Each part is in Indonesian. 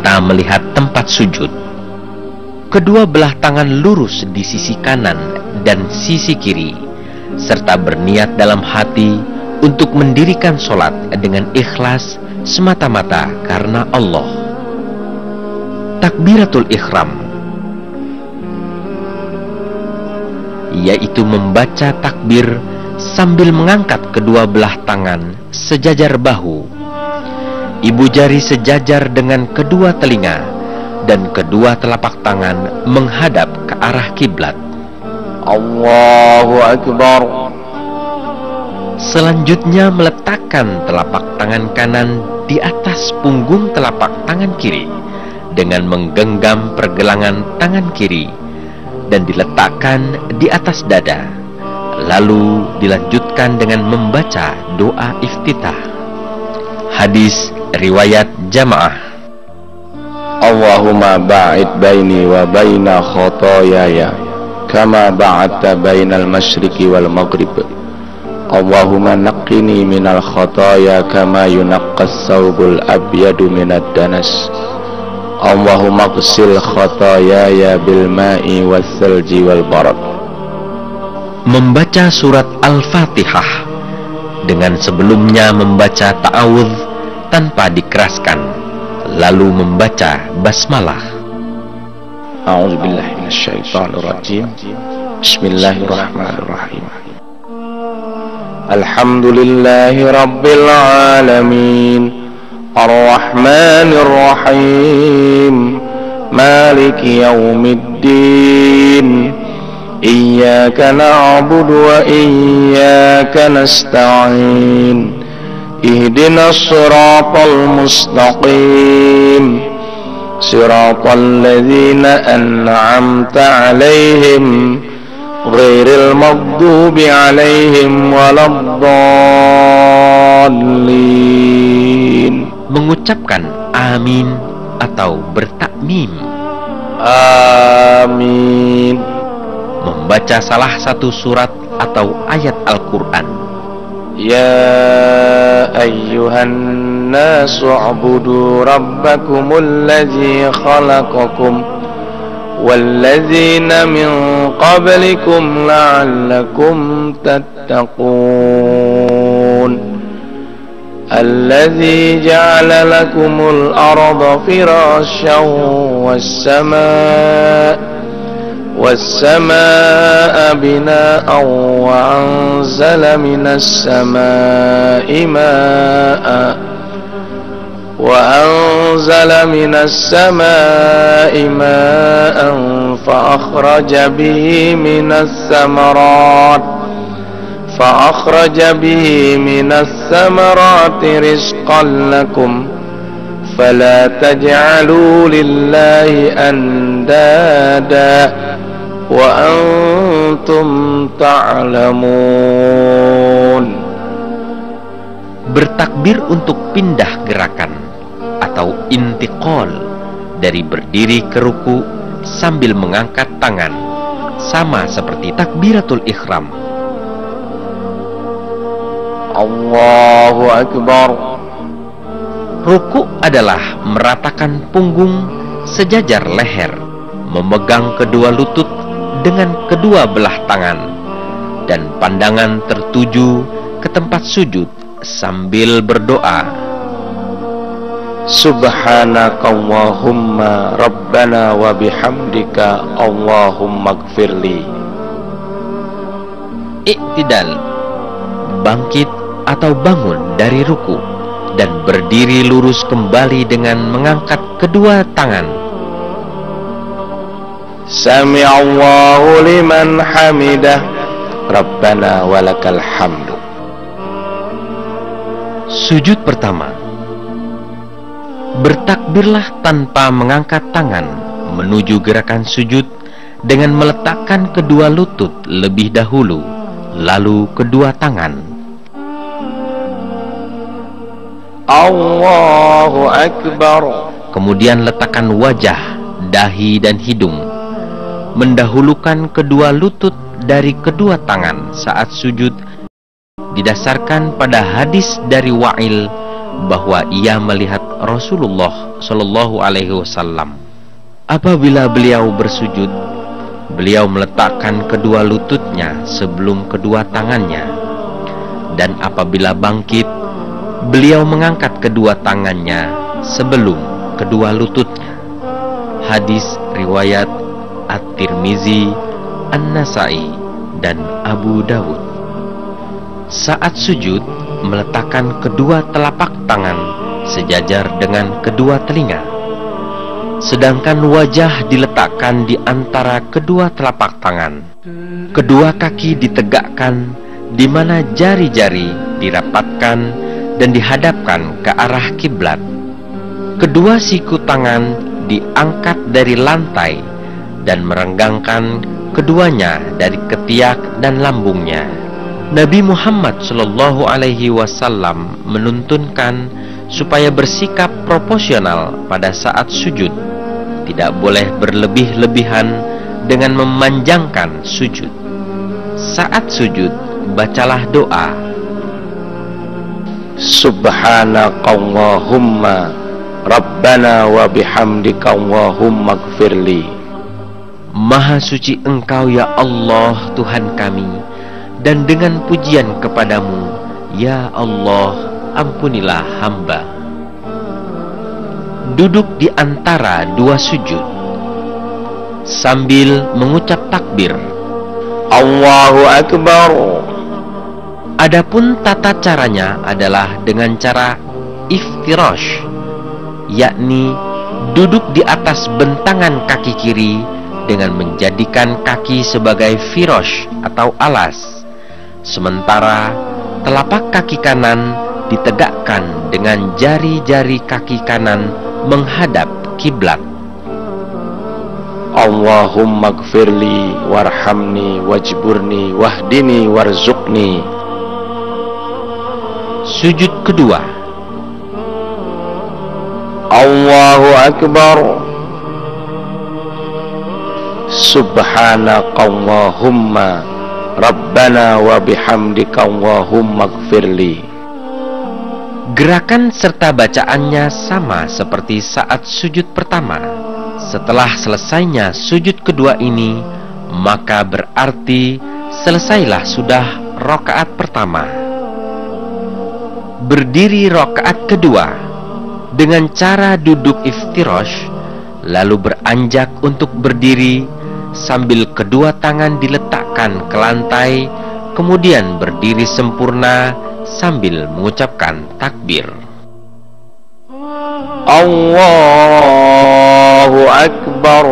mata melihat tempat sujud. Kedua belah tangan lurus di sisi kanan dan sisi kiri, serta berniat dalam hati untuk mendirikan sholat dengan ikhlas semata-mata karena Allah. Takbiratul ihram, yaitu membaca takbir sambil mengangkat kedua belah tangan sejajar bahu, ibu jari sejajar dengan kedua telinga, dan kedua telapak tangan menghadap ke arah kiblat. Allahu Akbar. Selanjutnya meletakkan telapak tangan kanan di atas punggung telapak tangan kiri dengan menggenggam pergelangan tangan kiri dan diletakkan di atas dada. Lalu dilanjutkan dengan membaca doa iftitah. Hadis riwayat jamaah. Allahumma ba'id baini wa baina khotoyaya kama ba'adta bainal masyriqi wal maghrib. Allahumma naqqini minal khotoya kama yunaqqas sawbul abyadu minad danas. Allahumma ghsil khotoyaya bil ma'i was salji wal barad. Membaca surat Al-Fatihah dengan sebelumnya membaca ta'awudz tanpa dikeraskan, lalu membaca basmalah. A'udzubillahi minasyaitonirrajim. Bismillahirrahmanirrahim. Alhamdulillahi rabbil alamin, Ar-Rahmanir Rahim, Maliki yaumiddin. Iyyaka na'budu wa iyyaka nasta'in. Ihdinas siratal mustaqim, siratal ladzina an'amta 'alaihim ghairil maghdubi 'alaihim waladdallin. Mengucapkan amin atau bertakmim. Amin. Membaca salah satu surat atau ayat Al-Quran. Ya ayyuhan nasu ubudu rabbakumul ladzi khalaqakum walladzina min qablikum la'allakum tattaqun. Alladzi ja'ala lakumul arda firasyan والسماء بناء وأنزل من السماء ماء فأخرج به من الثمرات رزقا لكم فلا تجعلوا لله أندادا وأنتم تعلمون. Bertakbir untuk pindah gerakan atau intiqal dari berdiri ke ruku sambil mengangkat tangan, sama seperti takbiratul ihram. Allahu Akbar. Ruku adalah meratakan punggung sejajar leher, memegang kedua lutut dengan kedua belah tangan, dan pandangan tertuju ke tempat sujud sambil berdoa. Subhanakallahumma rabbana wa bihamdika Allahumma gfirli. Iktidal, bangkit atau bangun dari ruku dan berdiri lurus kembali dengan mengangkat kedua tangan. Sami'allahu liman hamidah, Rabbana walakal hamdu. Sujud pertama. Bertakbirlah tanpa mengangkat tangan menuju gerakan sujud dengan meletakkan kedua lutut lebih dahulu, lalu kedua tangan. Allahu Akbar. Kemudian letakkan wajah, dahi dan hidung, mendahulukan kedua lutut dari kedua tangan saat sujud, didasarkan pada hadis dari Wa'il bahwa ia melihat Rasulullah Shallallahu Alaihi Wasallam. Apabila beliau bersujud, beliau meletakkan kedua lututnya sebelum kedua tangannya, dan apabila bangkit, beliau mengangkat kedua tangannya sebelum kedua lututnya. Hadis riwayat At-Tirmizi, An-Nasai, dan Abu Dawud. Saat sujud, meletakkan kedua telapak tangan sejajar dengan kedua telinga, sedangkan wajah diletakkan di antara kedua telapak tangan. Kedua kaki ditegakkan, di mana jari-jari dirapatkan dan dihadapkan ke arah kiblat. Kedua siku tangan diangkat dari lantai dan merenggangkan keduanya dari ketiak dan lambungnya. Nabi Muhammad Shallallahu Alaihi Wasallam menuntunkan supaya bersikap proporsional pada saat sujud. Tidak boleh berlebih-lebihan dengan memanjangkan sujud. Saat sujud, bacalah doa. Subhanakallahumma Rabbana wa bihamdika Allahumma gfirli. Maha suci Engkau ya Allah Tuhan kami, dan dengan pujian kepadamu ya Allah, ampunilah hamba. Duduk di antara dua sujud sambil mengucap takbir Allahu Akbar. Adapun tata caranya adalah dengan cara iftirash, yakni duduk di atas bentangan kaki kiri dengan menjadikan kaki sebagai firash atau alas, sementara telapak kaki kanan ditegakkan dengan jari-jari kaki kanan menghadap kiblat. Allahumma gfirli warhamni wajburni wahdini warzuqni. Sujud kedua. Allahu Akbar. Subhanakallahumma Rabbana wa bihamdika Allahumma gfirli. Gerakan serta bacaannya sama seperti saat sujud pertama. Setelah selesainya sujud kedua ini, maka berarti selesailah sudah rakaat pertama. Berdiri rakaat kedua dengan cara duduk iftirash, lalu beranjak untuk berdiri sambil kedua tangan diletakkan ke lantai, kemudian berdiri sempurna sambil mengucapkan takbir. Allahu Akbar.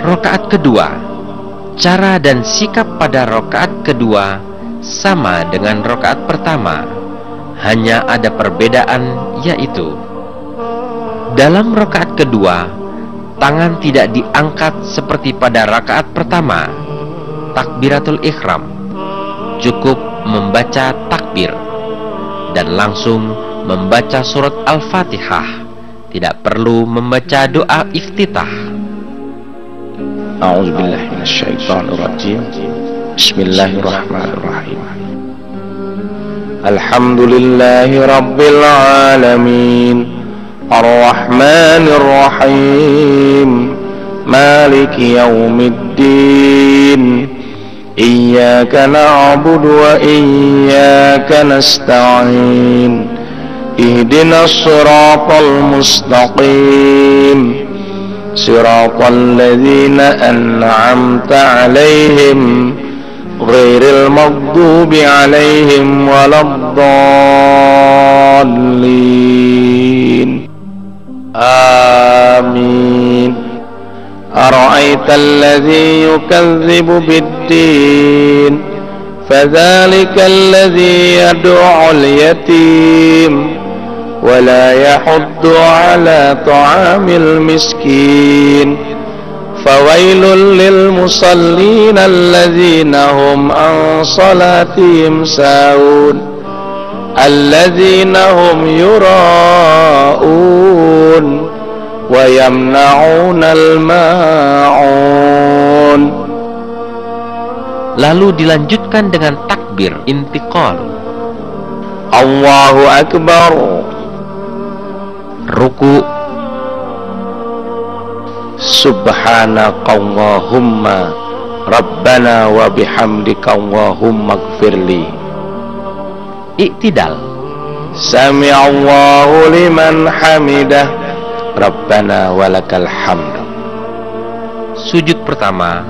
Rakaat kedua. Cara dan sikap pada rakaat kedua sama dengan rakaat pertama, hanya ada perbedaan, yaitu dalam rakaat kedua tangan tidak diangkat seperti pada rakaat pertama. Takbiratul ihram, cukup membaca takbir dan langsung membaca surat Al-Fatihah, tidak perlu membaca doa iftitah. A'udzubillahi minasyaitonir rajim. Bismillahirrahmanirrahim. Alhamdulillahi rabbil alamin, Ar-Rahmanir Rahim, Maliki yaumiddin. Iyyaka na'budu wa iyyaka nasta'in. Ihdinas siratal mustaqim, siratal ladzina an'amta 'alaihim ghairil maghdubi 'alaihim waladdallin. Amin. أرأيت الذي يكذب بالدين فذلك الذي يدعو اليتيم ولا يحض على طعام المسكين فويل للمصلين الذين هم عن صلاتهم ساهون الذين هم يراءون وَيَمْنَعُونَ الْمَاعُونَ. Lalu dilanjutkan dengan takbir intiqal. Allahu Akbar. Ruku. Subhanakallahumma Rabbana wa bihamdika Allahumma gfirli. Iktidal. Sami'allahu liman hamidah Rabbana walakal hamd. Sujud pertama.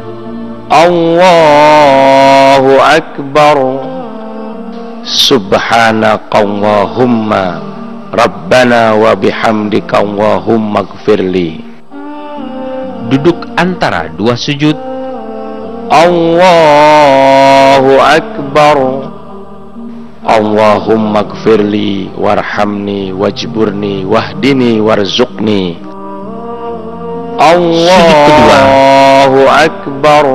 Allahu Akbar. Subhanakallahumma Rabbana wa bihamdika Allahumma gfirli. Duduk antara dua sujud. Allahu Akbar. Allahumma gfirli warhamni wajburni wahdini warzuqni. Allahu Akbar.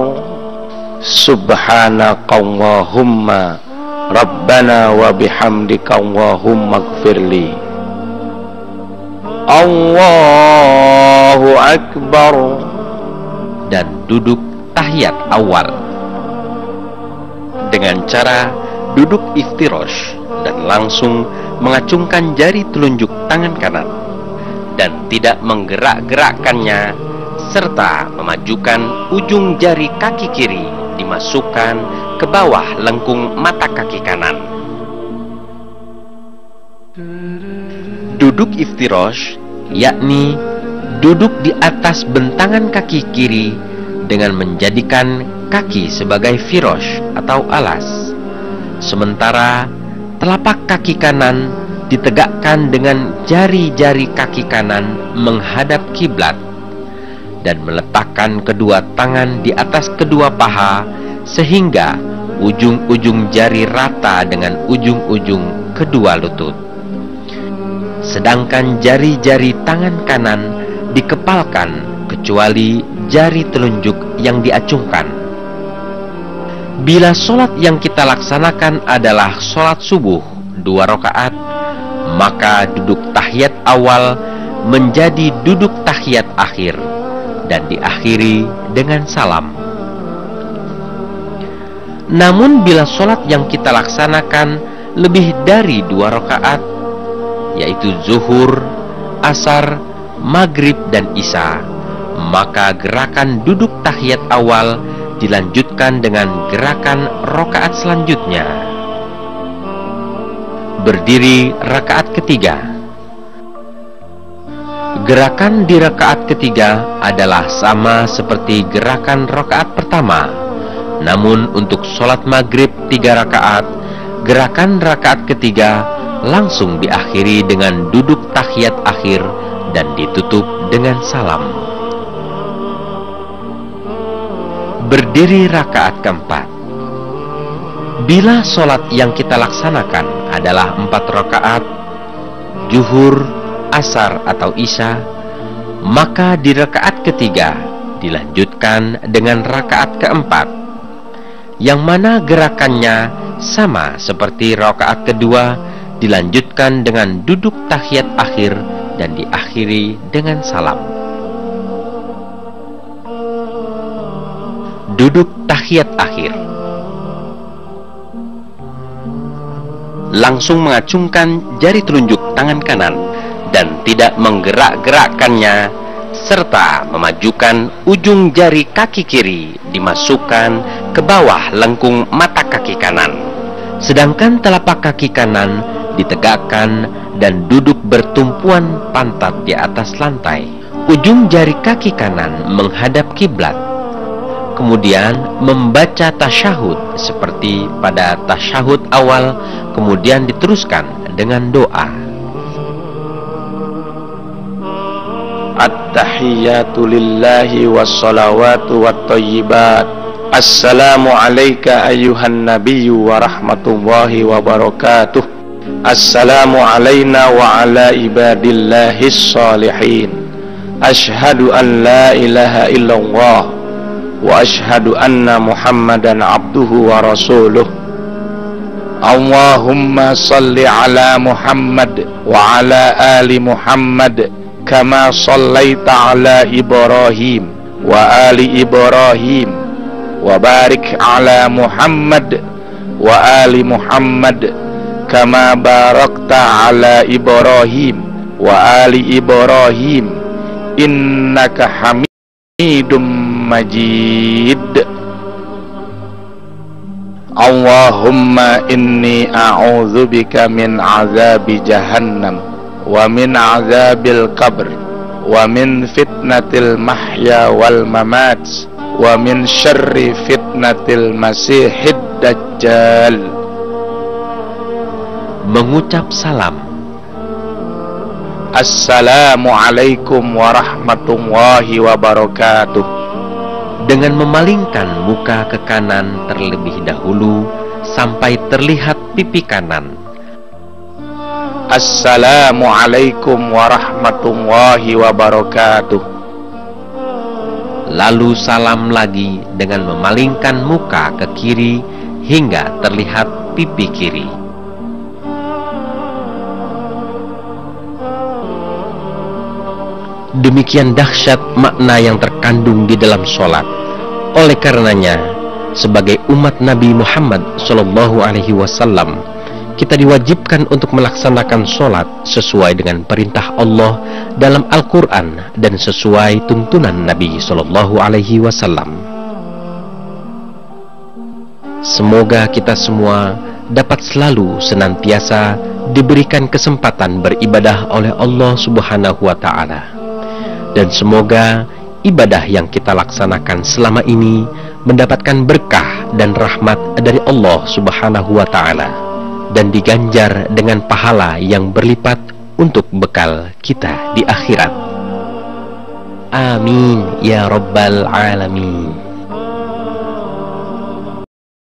Subhanakallahumma Rabbana wa bihamdika Allahumma gfirli. Allahu Akbar. Dan duduk tahiyat awal dengan cara duduk iftirosh dan langsung mengacungkan jari telunjuk tangan kanan dan tidak menggerak-gerakkannya, serta memajukan ujung jari kaki kiri dimasukkan ke bawah lengkung mata kaki kanan. Duduk iftirosh yakni duduk di atas bentangan kaki kiri dengan menjadikan kaki sebagai firosh atau alas, sementara telapak kaki kanan ditegakkan dengan jari-jari kaki kanan menghadap kiblat dan meletakkan kedua tangan di atas kedua paha sehingga ujung-ujung jari rata dengan ujung-ujung kedua lutut. Sedangkan jari-jari tangan kanan dikepalkan kecuali jari telunjuk yang diacungkan. Bila sholat yang kita laksanakan adalah sholat subuh 2 rakaat, maka duduk tahiyat awal menjadi duduk tahiyat akhir dan diakhiri dengan salam. Namun bila sholat yang kita laksanakan lebih dari 2 rakaat, yaitu zuhur, asar, maghrib, dan isya, maka gerakan duduk tahiyat awal dilanjutkan dengan gerakan rakaat selanjutnya. Berdiri rakaat ketiga. Gerakan di rakaat ketiga adalah sama seperti gerakan rakaat pertama, namun untuk sholat maghrib 3 rakaat, gerakan rakaat ketiga langsung diakhiri dengan duduk tahiyat akhir dan ditutup dengan salam. Berdiri rakaat keempat. Bila sholat yang kita laksanakan adalah 4 rakaat, zuhur, asar atau isya, maka di rakaat ketiga dilanjutkan dengan rakaat keempat, yang mana gerakannya sama seperti rakaat kedua, dilanjutkan dengan duduk tahiyat akhir dan diakhiri dengan salam. Duduk tahiyat akhir. Langsung mengacungkan jari telunjuk tangan kanan dan tidak menggerak-gerakkannya, serta memajukan ujung jari kaki kiri dimasukkan ke bawah lengkung mata kaki kanan. Sedangkan telapak kaki kanan ditegakkan dan duduk bertumpuan pantat di atas lantai. Ujung jari kaki kanan menghadap kiblat. Kemudian membaca tasyahud seperti pada tasyahud awal, kemudian diteruskan dengan doa. At-tahiyyatu lillahi wassalawatu wattayyibat. Assalamu alayka ayyuhan nabiyyu wa rahmatullahi wa barakatuh. Assalamu alayna wa ala ibadillahis salihin. Ashhadu an la ilaha illallah wa ashhadu anna Muhammadan abduhu wa rasuluh. Allahumma salli ala Muhammad wa ala ali Muhammad kama sallaita ala Ibrahim wa ali Ibrahim wa barik ala Muhammad wa ali Muhammad kama barakta ala Ibrahim wa ali Ibrahim innaka Hamidum Majid. Allahumma inni a'udzubika min azabi jahannam wa min azabil qabr wa min fitnatil mahya wal mamat wa min syarri fitnatil masihid dajjal. Mengucap salam. Assalamualaikum warahmatullahi wabarakatuh. Dengan memalingkan muka ke kanan terlebih dahulu sampai terlihat pipi kanan. Assalamualaikum warahmatullahi wabarakatuh. Lalu salam lagi dengan memalingkan muka ke kiri hingga terlihat pipi kiri. Demikian dahsyat makna yang terkandung di dalam sholat. Oleh karenanya, sebagai umat Nabi Muhammad SAW, kita diwajibkan untuk melaksanakan sholat sesuai dengan perintah Allah dalam Al-Quran dan sesuai tuntunan Nabi SAW. Semoga kita semua dapat selalu senantiasa diberikan kesempatan beribadah oleh Allah Subhanahu wa Ta'ala. Dan semoga ibadah yang kita laksanakan selama ini mendapatkan berkah dan rahmat dari Allah Subhanahu wa Ta'ala, dan diganjar dengan pahala yang berlipat untuk bekal kita di akhirat. Amin ya rabbal alamin.